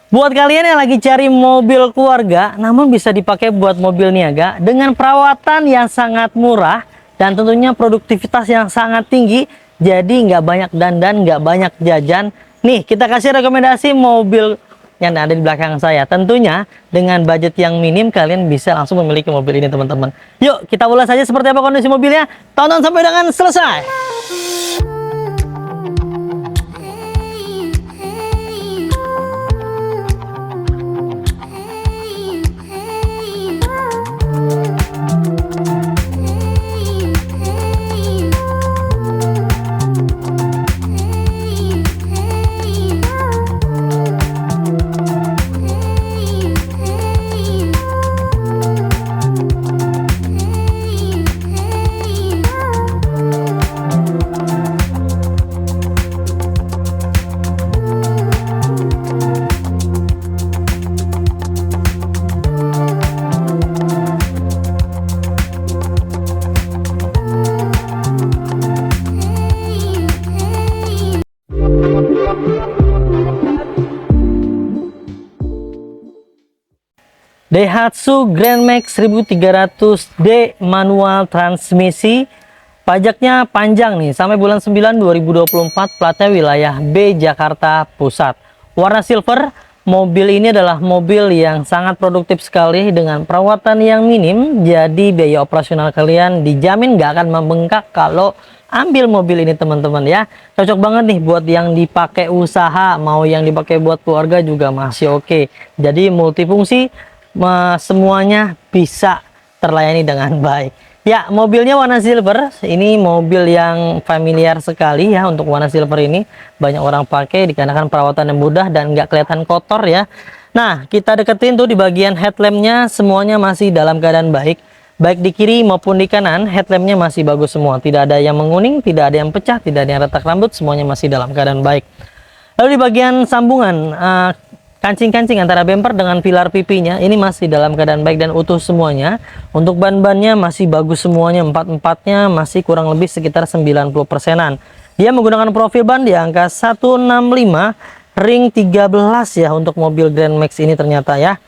Buat kalian yang lagi cari mobil keluarga, namun bisa dipakai buat mobil niaga dengan perawatan yang sangat murah dan tentunya produktivitas yang sangat tinggi, jadi nggak banyak dandan, nggak banyak jajan. Nih, kita kasih rekomendasi mobil yang ada di belakang saya. Tentunya dengan budget yang minim, kalian bisa langsung memiliki mobil ini, teman-teman. Yuk, kita ulas saja seperti apa kondisi mobilnya. Tonton sampai dengan selesai. Daihatsu Grand Max 1300D manual transmisi. Pajaknya panjang nih, sampai bulan 9 2024, platnya wilayah B Jakarta Pusat. Warna silver. Mobil ini adalah mobil yang sangat produktif sekali dengan perawatan yang minim, jadi biaya operasional kalian dijamin nggak akan membengkak kalau ambil mobil ini, teman-teman ya. Cocok banget nih buat yang dipakai usaha, mau yang dipakai buat keluarga juga masih oke. Jadi multifungsi, semuanya bisa terlayani dengan baik. Ya, mobilnya warna silver. Ini mobil yang familiar sekali ya untuk warna silver ini. Banyak orang pakai dikarenakan perawatan yang mudah dan nggak kelihatan kotor ya. Nah, kita deketin tuh di bagian headlampnya, semuanya masih dalam keadaan baik. Baik di kiri maupun di kanan, headlampnya masih bagus semua. Tidak ada yang menguning, tidak ada yang pecah, tidak ada yang retak rambut, semuanya masih dalam keadaan baik. Lalu di bagian sambungan, kancing-kancing antara bumper dengan pilar pipinya ini masih dalam keadaan baik dan utuh semuanya. Untuk ban-bannya masih bagus semuanya, empat-empatnya masih kurang lebih sekitar 90%-an. Dia menggunakan profil ban di angka 165 ring 13 ya untuk mobil Grand Max ini ternyata ya.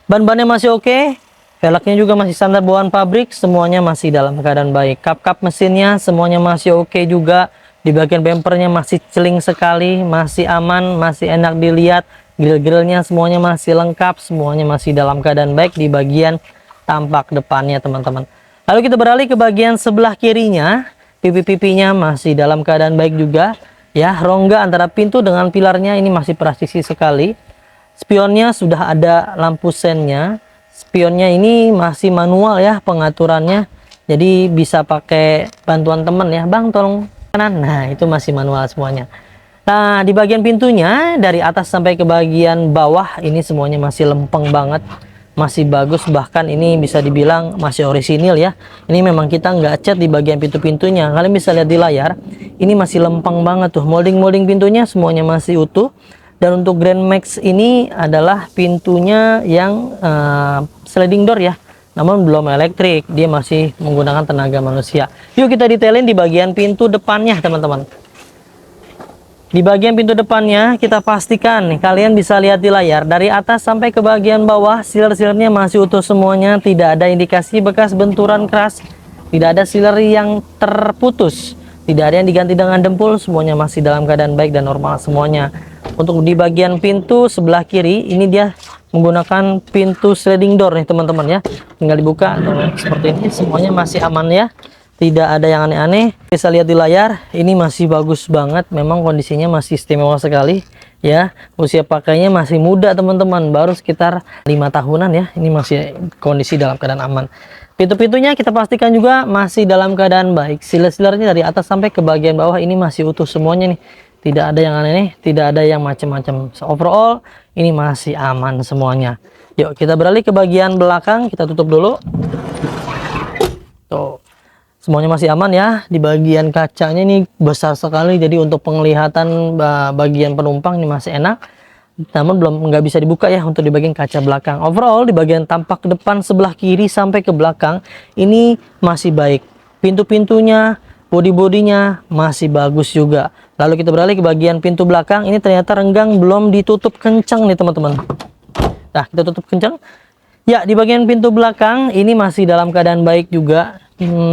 Ban-bannya masih oke, velgnya juga masih standar bawaan pabrik, semuanya masih dalam keadaan baik. Kap-kap mesinnya semuanya masih oke juga. Di bagian bumpernya masih celing sekali, masih aman, masih enak dilihat. Grill-grillnya semuanya masih lengkap, semuanya masih dalam keadaan baik di bagian tampak depannya, teman-teman. Lalu kita beralih ke bagian sebelah kirinya, pipi-pipinya masih dalam keadaan baik juga. Ya, rongga antara pintu dengan pilarnya ini masih presisi sekali. Spionnya sudah ada lampu sennya. Spionnya ini masih manual ya pengaturannya. Jadi bisa pakai bantuan teman ya, Bang tolong kanan. Nah, itu masih manual semuanya. Nah, di bagian pintunya dari atas sampai ke bagian bawah ini semuanya masih lempeng banget, masih bagus, bahkan ini bisa dibilang masih orisinil ya. Ini memang kita nggak cat di bagian pintu-pintunya. Kalian bisa lihat di layar, ini masih lempeng banget tuh. Molding-molding pintunya semuanya masih utuh. Dan untuk Grand Max ini adalah pintunya yang sliding door ya, namun belum elektrik, dia masih menggunakan tenaga manusia. Yuk kita detailin di bagian pintu depannya, teman-teman. Di bagian pintu depannya kita pastikan nih, kalian bisa lihat di layar dari atas sampai ke bagian bawah, sealer-sealernya masih utuh semuanya, tidak ada indikasi bekas benturan keras, tidak ada sealer yang terputus, tidak ada yang diganti dengan dempul, semuanya masih dalam keadaan baik dan normal semuanya. Untuk di bagian pintu sebelah kiri ini dia menggunakan pintu sliding door nih, teman-teman ya. Tinggal dibuka seperti ini, semuanya masih aman ya. Tidak ada yang aneh-aneh. Bisa lihat di layar, ini masih bagus banget. Memang kondisinya masih istimewa sekali ya. Usia pakainya masih muda, teman-teman, baru sekitar 5 tahunan ya. Ini masih kondisi dalam keadaan aman. Pintu-pintunya kita pastikan juga masih dalam keadaan baik. Sealer-sealernya dari atas sampai ke bagian bawah ini masih utuh semuanya nih. Tidak ada yang aneh, tidak ada yang macam-macam. So, overall ini masih aman semuanya. Yuk kita beralih ke bagian belakang, kita tutup dulu. Tuh. Semuanya masih aman ya. Di bagian kacanya ini besar sekali, jadi untuk penglihatan bagian penumpang ini masih enak. Namun nggak bisa dibuka ya untuk di bagian kaca belakang. Overall di bagian tampak depan sebelah kiri sampai ke belakang ini masih baik. Pintu-pintunya, bodi-bodinya masih bagus juga. Lalu kita beralih ke bagian pintu belakang, ini ternyata renggang belum ditutup kencang nih teman-teman. Nah, kita tutup kencang. Ya, di bagian pintu belakang ini masih dalam keadaan baik juga.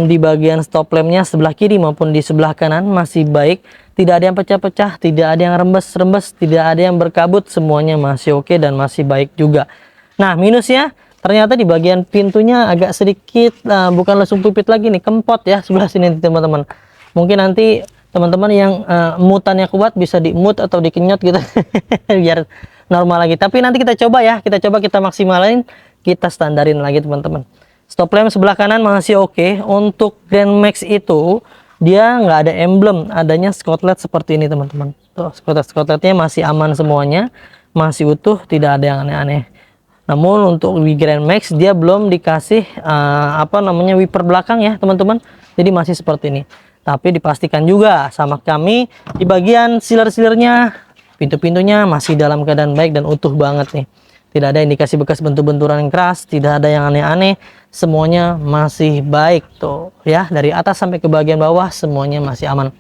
Di bagian stop lampnya sebelah kiri maupun di sebelah kanan masih baik. Tidak ada yang pecah-pecah, tidak ada yang rembes-rembes, tidak ada yang berkabut. Semuanya masih oke dan masih baik juga. Nah, minusnya ternyata di bagian pintunya agak sedikit, bukan lesung pipit lagi nih, kempot ya sebelah sini teman-teman. Mungkin nanti teman-teman yang mutannya kuat bisa di-mute atau dikenyot gitu. Biar normal lagi. Tapi nanti kita coba ya, kita maksimalin, kita standarin lagi teman-teman. Stop lamp sebelah kanan masih oke. Untuk Grand Max itu dia nggak ada emblem, adanya skotlet seperti ini teman-teman. Tuh, skotletnya masih aman semuanya, masih utuh, tidak ada yang aneh-aneh. Namun untuk di Grand Max dia belum dikasih wiper belakang ya teman-teman. Jadi masih seperti ini. Tapi dipastikan juga sama kami di bagian sealer-sealernya, pintu-pintunya masih dalam keadaan baik dan utuh banget nih. Tidak ada indikasi bekas bentur-benturan yang keras, tidak ada yang aneh-aneh, semuanya masih baik tuh ya. Dari atas sampai ke bagian bawah semuanya masih aman.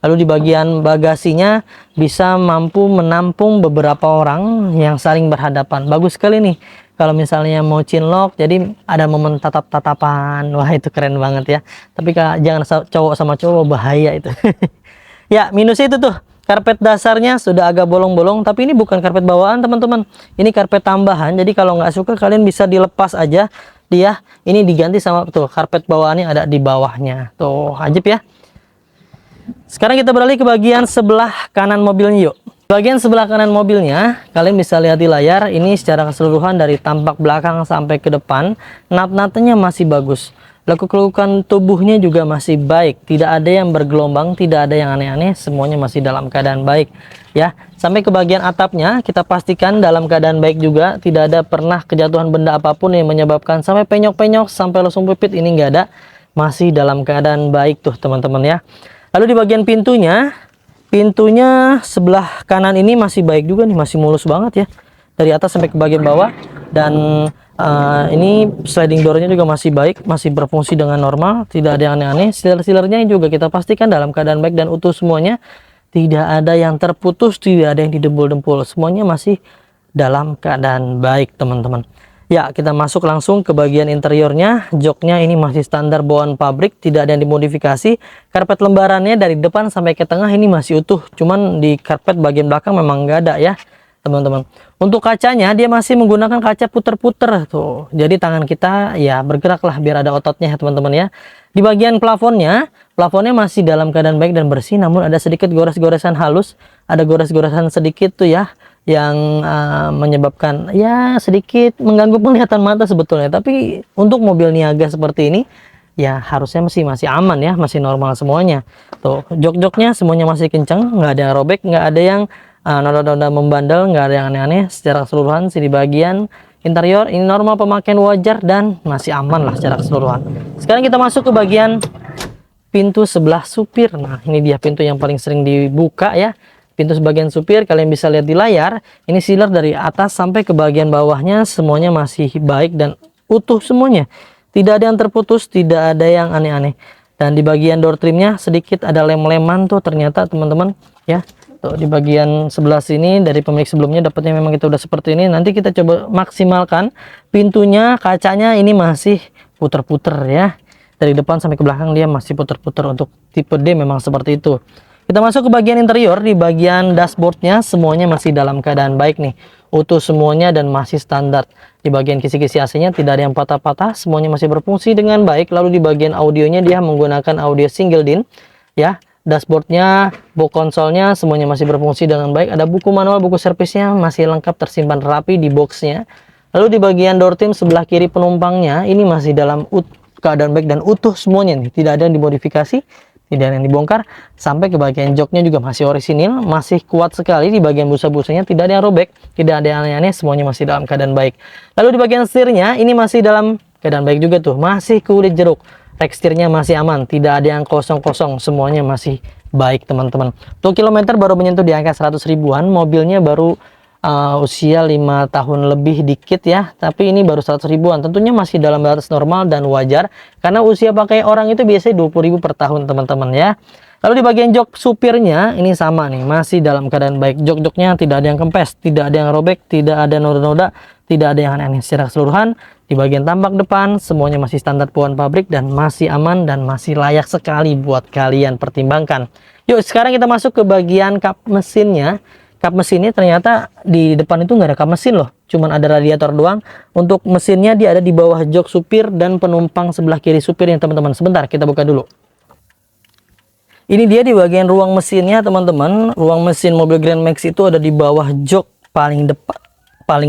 Lalu di bagian bagasinya bisa mampu menampung beberapa orang yang saling berhadapan. Bagus sekali nih kalau misalnya mau chinlock, jadi ada momen tatap-tatapan. Wah, itu keren banget ya. Tapi jangan cowok sama cowok, bahaya itu. Ya, minusnya itu tuh. Karpet dasarnya sudah agak bolong-bolong, tapi ini bukan karpet bawaan teman-teman. Ini karpet tambahan, jadi kalau nggak suka kalian bisa dilepas aja dia. Ini diganti sama tuh karpet bawaannya ada di bawahnya. Tuh, ajib ya. Sekarang kita beralih ke bagian sebelah kanan mobilnya yuk. Bagian sebelah kanan mobilnya, kalian bisa lihat di layar, ini secara keseluruhan dari tampak belakang sampai ke depan, nat-natnya masih bagus. Lekuk-lekukan tubuhnya juga masih baik, tidak ada yang bergelombang, tidak ada yang aneh-aneh, semuanya masih dalam keadaan baik ya. Sampai ke bagian atapnya kita pastikan dalam keadaan baik juga, tidak ada pernah kejatuhan benda apapun yang menyebabkan sampai penyok-penyok, sampai lesung pipit, ini enggak ada, masih dalam keadaan baik tuh teman-teman ya. Lalu di bagian pintunya sebelah kanan ini masih baik juga nih, masih mulus banget ya dari atas sampai ke bagian bawah. Dan ini sliding doornya juga masih baik, masih berfungsi dengan normal, tidak ada yang aneh-aneh. Sealer-sealernya juga kita pastikan dalam keadaan baik dan utuh semuanya, tidak ada yang terputus, tidak ada yang didempul-dempul, semuanya masih dalam keadaan baik teman-teman. Ya, kita masuk langsung ke bagian interiornya. Joknya ini masih standar bawaan pabrik, tidak ada yang dimodifikasi. Karpet lembarannya dari depan sampai ke tengah ini masih utuh, cuman di karpet bagian belakang memang nggak ada ya teman-teman. Untuk kacanya dia masih menggunakan kaca puter-puter tuh, jadi tangan kita ya bergeraklah biar ada ototnya teman-teman ya. Di bagian plafonnya masih dalam keadaan baik dan bersih, namun ada sedikit gores-goresan halus, ada gores-goresan sedikit tuh ya, yang menyebabkan ya sedikit mengganggu penglihatan mata sebetulnya. Tapi untuk mobil niaga seperti ini ya harusnya masih aman ya, masih normal semuanya. Tuh, jok-joknya semuanya masih kencang, nggak ada yang robek, nggak ada yang noda-noda membandel, nggak ada yang aneh-aneh. Secara keseluruhan sih di bagian interior ini normal pemakaian wajar dan masih aman lah secara keseluruhan. Sekarang kita masuk ke bagian pintu sebelah supir. Nah, ini dia pintu yang paling sering dibuka ya. Pintu sebagian supir kalian bisa lihat di layar, ini sealer dari atas sampai ke bagian bawahnya semuanya masih baik dan utuh semuanya. Tidak ada yang terputus, tidak ada yang aneh-aneh. Dan di bagian door trimnya sedikit ada lem-leman tuh ternyata teman-teman ya. Tuh, di bagian sebelah sini dari pemilik sebelumnya dapatnya memang kita udah seperti ini. Nanti kita coba maksimalkan pintunya, kacanya ini masih puter-puter ya. Dari depan sampai ke belakang dia masih puter-puter. Untuk tipe D memang seperti itu. Kita masuk ke bagian interior. Di bagian dashboardnya semuanya masih dalam keadaan baik nih, utuh semuanya dan masih standar. Di bagian kisi-kisi AC-nya tidak ada yang patah-patah, semuanya masih berfungsi dengan baik. Lalu di bagian audionya dia menggunakan audio single din ya. Dashboardnya, box konsolnya semuanya masih berfungsi dengan baik. Ada buku manual, buku servisnya masih lengkap tersimpan rapi di boxnya. Lalu di bagian door trim sebelah kiri penumpangnya ini masih dalam keadaan baik dan utuh semuanya nih, tidak ada yang dimodifikasi, tidak ada yang dibongkar. Sampai ke bagian joknya juga masih orisinil, masih kuat sekali. Di bagian busa-busanya tidak ada yang robek, tidak ada yang aneh-aneh, semuanya masih dalam keadaan baik. Lalu di bagian setirnya ini masih dalam keadaan baik juga tuh, masih kulit jeruk. Teksturnya masih aman, tidak ada yang kosong-kosong, semuanya masih baik teman-teman. Untuk kilometer baru menyentuh di angka 100 ribuan, mobilnya baru usia 5 tahun lebih dikit ya, tapi ini baru 100 ribuan. Tentunya masih dalam batas normal dan wajar, karena usia pakai orang itu biasanya 20 ribu per tahun teman-teman ya. Lalu di bagian jok supirnya ini sama nih, masih dalam keadaan baik. Jok-joknya tidak ada yang kempes, tidak ada yang robek, tidak ada noda-noda, tidak ada yang aneh-aneh. Secara keseluruhan di bagian tampak depan semuanya masih standar bawaan pabrik dan masih aman dan masih layak sekali buat kalian pertimbangkan. Yuk sekarang kita masuk ke bagian kap mesinnya. Kap mesinnya ternyata di depan itu nggak ada kap mesin loh, cuman ada radiator doang. Untuk mesinnya dia ada di bawah jok supir dan penumpang sebelah kiri supir yang teman-teman. Sebentar kita buka dulu. Ini dia di bagian ruang mesinnya teman-teman. Ruang mesin mobil Grand Max itu ada di bawah jok paling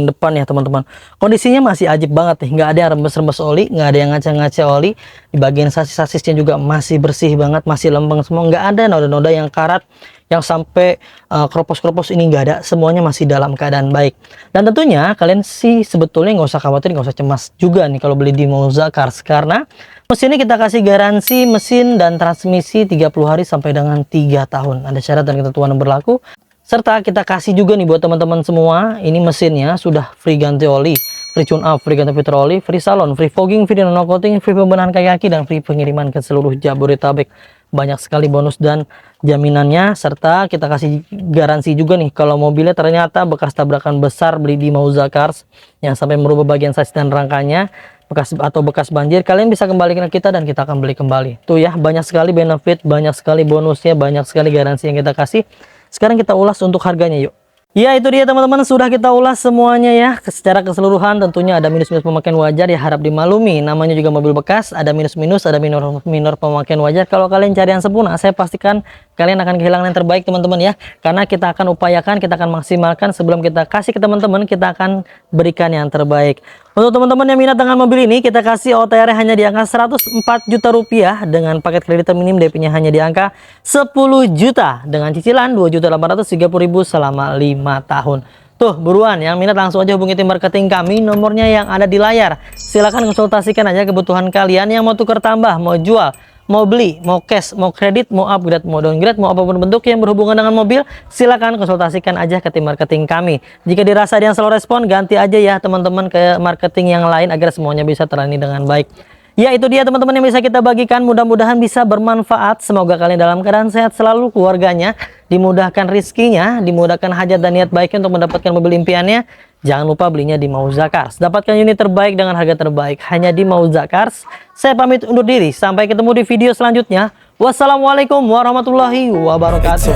depan ya teman-teman. Kondisinya masih ajib banget nih, nggak ada yang rembes-rembes oli, nggak ada yang ngaca-ngaca oli. Di bagian sasis-sasisnya juga masih bersih banget, masih lempeng semua, nggak ada noda-noda yang karat yang sampai keropos-keropos, ini nggak ada, semuanya masih dalam keadaan baik. Dan tentunya kalian sih sebetulnya nggak usah khawatir, nggak usah cemas juga nih kalau beli di Mauza Cars, karena mesin ini kita kasih garansi mesin dan transmisi 30 hari sampai dengan 3 tahun. Ada syarat dan ketentuan yang berlaku. Serta kita kasih juga nih buat teman-teman semua, ini mesinnya sudah free ganti oli, free tune up, free ganti filter oli, free salon, free fogging, free nano coating, free pembenahan kaki dan free pengiriman ke seluruh Jabodetabek. Banyak sekali bonus dan jaminannya, serta kita kasih garansi juga nih kalau mobilnya ternyata bekas tabrakan besar beli di Mauza Cars yang sampai merubah bagian sasis dan rangkanya, bekas banjir, kalian bisa kembalikan ke kita dan kita akan beli kembali. Tuh ya, banyak sekali benefit, banyak sekali bonusnya, banyak sekali garansi yang kita kasih. Sekarang kita ulas untuk harganya yuk. Ya itu dia teman-teman, sudah kita ulas semuanya ya. Secara keseluruhan tentunya ada minus-minus pemakaian wajar ya, harap dimaklumi. Namanya juga mobil bekas, ada minus-minus, ada minor pemakaian wajar. Kalau kalian cari yang sempurna, saya pastikan kalian akan kehilangan yang terbaik teman-teman ya. Karena kita akan upayakan, kita akan maksimalkan sebelum kita kasih ke teman-teman, kita akan berikan yang terbaik. Untuk teman-teman yang minat dengan mobil ini, kita kasih OTR hanya di angka 104 juta rupiah dengan paket kredit minim, DP-nya hanya di angka 10 juta dengan cicilan 2.830.000 selama 5 tahun. Tuh buruan, yang minat langsung aja hubungi tim marketing kami, nomornya yang ada di layar. Silahkan konsultasikan aja kebutuhan kalian, yang mau tukar tambah, mau jual, mau beli, mau cash, mau kredit, mau upgrade, mau downgrade, mau apapun bentuk yang berhubungan dengan mobil, silakan konsultasikan aja ke tim marketing kami. Jika dirasa ada yang slow respon, ganti aja ya teman-teman ke marketing yang lain agar semuanya bisa terlayani dengan baik. Ya itu dia teman-teman yang bisa kita bagikan, mudah-mudahan bisa bermanfaat. Semoga kalian dalam keadaan sehat selalu, keluarganya dimudahkan rizkinya, dimudahkan hajat dan niat baiknya untuk mendapatkan mobil impiannya. Jangan lupa belinya di Mauza Cars. Dapatkan unit terbaik dengan harga terbaik hanya di Mauza Cars. Saya pamit undur diri, sampai ketemu di video selanjutnya. Wassalamualaikum warahmatullahi wabarakatuh.